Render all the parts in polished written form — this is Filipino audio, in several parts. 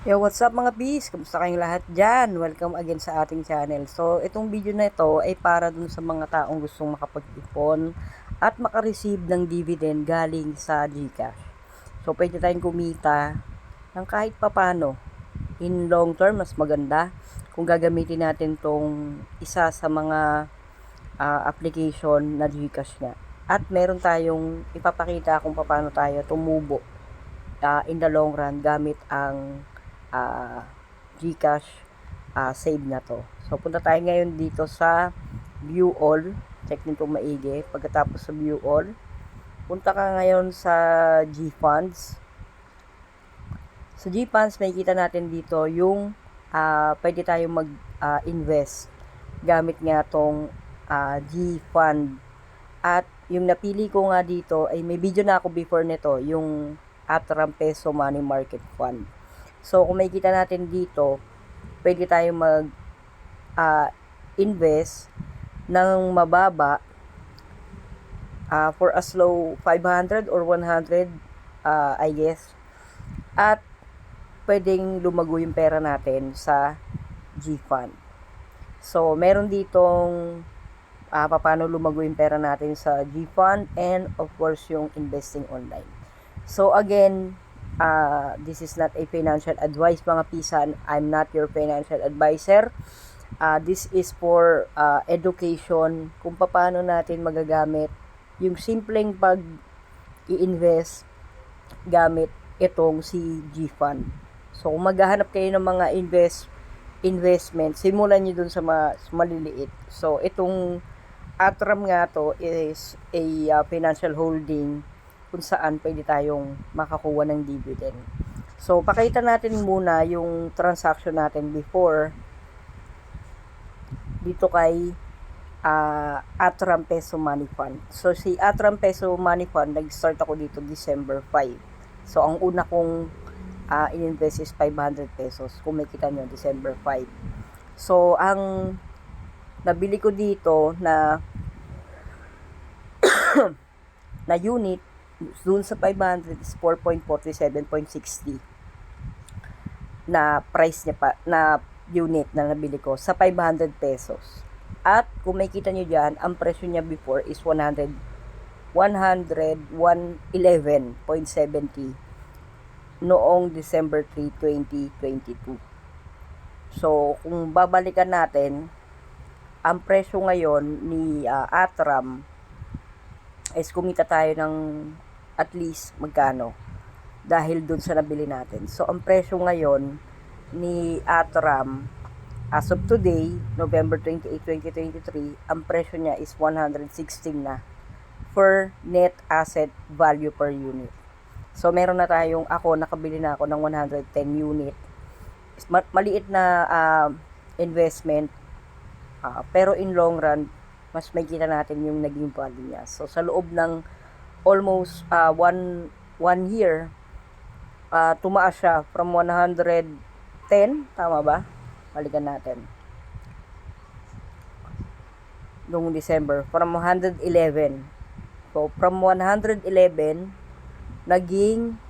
Yo, what's up mga bees? Kamusta kayong lahat dyan? Welcome again sa ating channel. So, itong video na ito ay para dun sa mga taong gustong makapag-ipon at makareceive ng dividend galing sa GCash. So, pwede tayong kumita ng kahit papano. In long term, mas maganda kung gagamitin natin tong isa sa mga application na GCash nga. At meron tayong ipapakita kung paano tayo tumubo in the long run gamit ang uh, GCash save na to. So, punta tayo ngayon dito sa View All. Check nito maigi. Pagkatapos sa View All, punta ka ngayon sa GFunds. Sa GFunds, makikita natin dito yung pwede tayong mag-invest gamit nga tong GFund. At yung napili ko nga dito ay may video na ako before nito, yung Atram Peso Money Market Fund. So, kung makikita natin dito, pwede tayong invest ng mababa for as low 500 or 100 I guess. At pwedeng lumago yung pera natin sa GFund. So, meron ditong paano lumago yung pera natin sa GFund and of course yung investing online. So again, this is not a financial advice mga pisan. I'm not your financial advisor. This is for education kung paano natin magagamit yung simpleng pag i-invest gamit itong si GFund. So kung maghahanap kayo ng mga investment, simulan nyo dun sa maliliit. So itong Atram nga to is a financial holding kung saan pwede tayong makakuha ng dividend. So, pakita natin muna yung transaction natin before dito kay Atram Peso Money Fund. So, si Atram Peso Money Fund, nag-start ako dito December 5. So, ang una kong in-invest is 500 pesos. Kung makita nyo, December 5. So, ang nabili ko dito na na unit dun sa 500 is 4.47.60 na price niya pa na unit na nabili ko sa 500 pesos. At kung makikita nyo dyan, ang presyo niya before is 111.70 noong December 3, 2022. So, kung babalikan natin, ang presyo ngayon ni Atram is kumita tayo ng at least magkano dahil dun sa nabili natin. So, ang presyo ngayon ni Atram as of today, November 28, 2023, ang presyo niya is 116 na for net asset value per unit. So, meron na tayong, nakabili na ako ng 110 unit. Maliit na investment, pero in long run, mas may kita natin yung naging value niya. So, sa loob ng almost one year, tumaas siya from 110, tama ba? Balikan natin. Noong December, from 111. So, from 111, naging,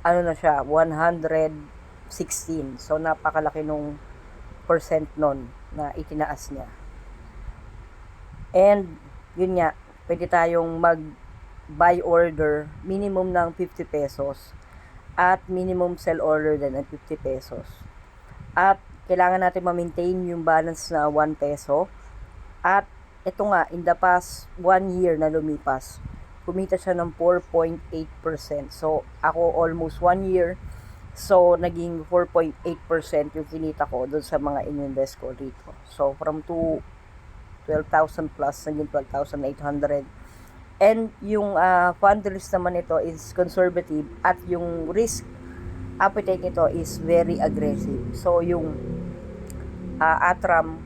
na siya, 116. So, napakalaki nung percent nun na itinaas niya. And, yun nga, pwede tayong buy order minimum ng 50 pesos at minimum sell order din ng 50 pesos. At kailangan natin ma-maintain yung balance na 1 peso. At ito nga, in the past 1 year na lumipas, kumita siya ng 4.8%. So, ako almost 1 year. So, naging 4.8% yung kinita ko doon sa mga in-invest ko dito. So, from 12,000 plus, naging 12,800. And yung fund risk naman ito is conservative at yung risk appetite nito is very aggressive. So yung Atram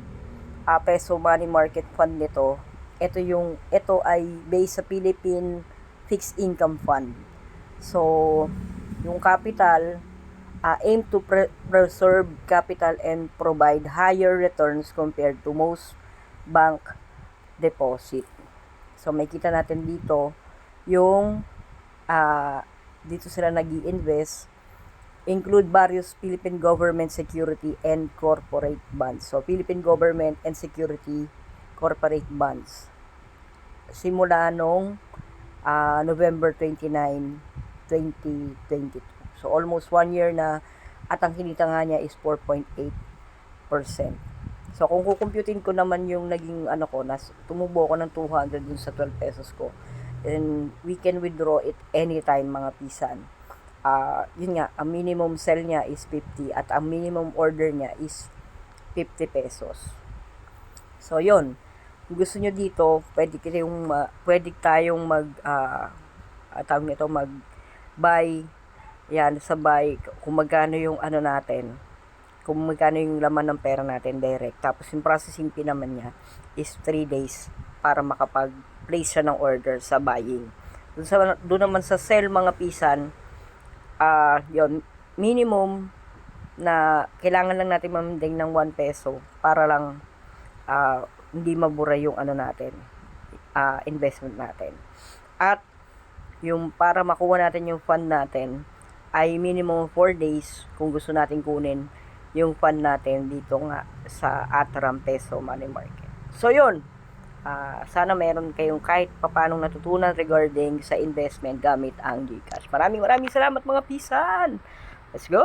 Peso Money Market Fund nito, ito ay based sa Philippine Fixed Income Fund. So yung capital aim to preserve capital and provide higher returns compared to most bank deposit. So, may kita natin dito yung dito sila nag-i-invest include various Philippine government security and corporate bonds. So, Philippine government and security corporate bonds. Simula nung November 29, 2022. So, almost 1 year na at ang kinita nga niya is 4.8%. So, kung kukumputin ko naman yung naging tumubo ko ng 200 dun sa 12 pesos ko. And we can withdraw it anytime mga pisan. Yun nga, ang minimum sell niya is 50 at ang minimum order niya is 50 pesos. So, yun. Kung gusto nyo dito, pwede tayong mag-buy. Yan, sa buy, kung magkano yung natin, kung magkano yung laman ng pera natin direct. Tapos, yung processing fee naman niya is 3 days para makapag-place siya ng order sa buying. Doon naman sa sell mga pisan, yon minimum na kailangan lang natin maminding ng 1 peso para lang hindi mabura yung investment natin. At yung para makuha natin yung fund natin ay minimum 4 days kung gusto natin kunin yung fund natin dito nga sa Atram Peso Money Market. So yun, sana meron kayong kahit papanong natutunan regarding sa investment gamit ang GCash. Maraming salamat mga pisan. Let's go!